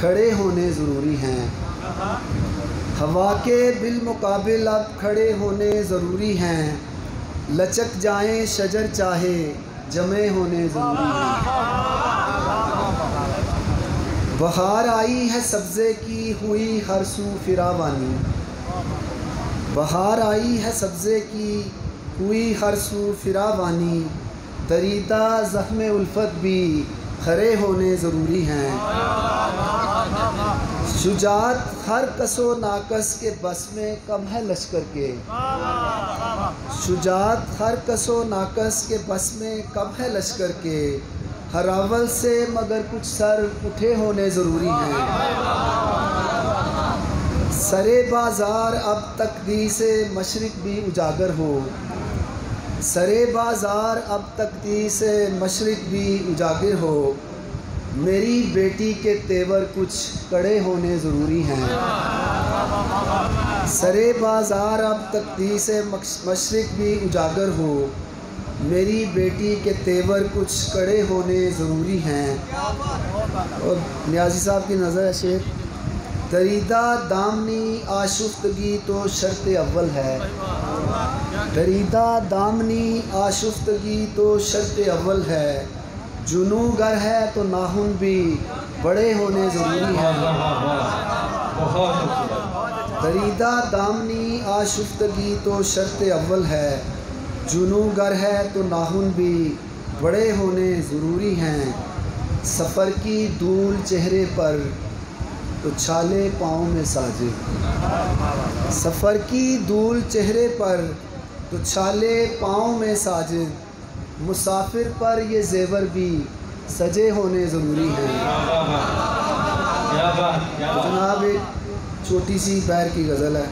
खड़े होने ज़रूरी हैं। हवा के बिलमुकाबिल अब खड़े होने ज़रूरी हैं। लचक जाएं शजर चाहे जमे होने ज़रूरी हैं। बहार आई है सब्ज़े की हुई हर सू फिरावानी। बहार आई है सब्ज़े की हुई हर सू फिरावानी। दरीदा ज़ख्म उल्फत भी खरे होने ज़रूरी हैं। शुजात हर कसो नाकस के बस में कम है लश्कर के। शुजात हर कसो नाकस के बस में कम है लश्कर के। हर अव्वल से मगर कुछ सर उठे होने ज़रूरी हैं। सरे बाज़ार अब तकदीर से मशरिक़ भी उजागर हो। सरे बाज़ार अब तकदीर से मशरिक़ भी उजागर हो। मेरी बेटी के तेवर कुछ कड़े होने ज़रूरी हैं। सरे बाज़ार अब तकदीर से मशरिक़ भी उजागर हो। मेरी बेटी के तेवर कुछ कड़े होने ज़रूरी हैं। और नियाज़ी साहब की नज़र है शेर। दरीदा दामनी आशुफ्तगी तो शर्त अव्वल है। दरीदा दामनी आशुफ्तगी तो शर्त अव्वल है। जुनू गर है तो नाहुन भी बड़े होने ज़रूरी हैं। दरीदा दामनी आशुफ्तगी तो शर्त अव्वल है। जुनू गर है तो नाहुन भी बड़े होने ज़रूरी हैं। सफ़र की धूल चेहरे पर तो छाले पाँव में साजिद। सफ़र की धूल चेहरे पर तो छाले पाँव में साजिद। मुसाफिर पर ये ज़ेवर भी सजे होने ज़रूरी हैं। जनाब एक छोटी सी बैर की गज़ल है।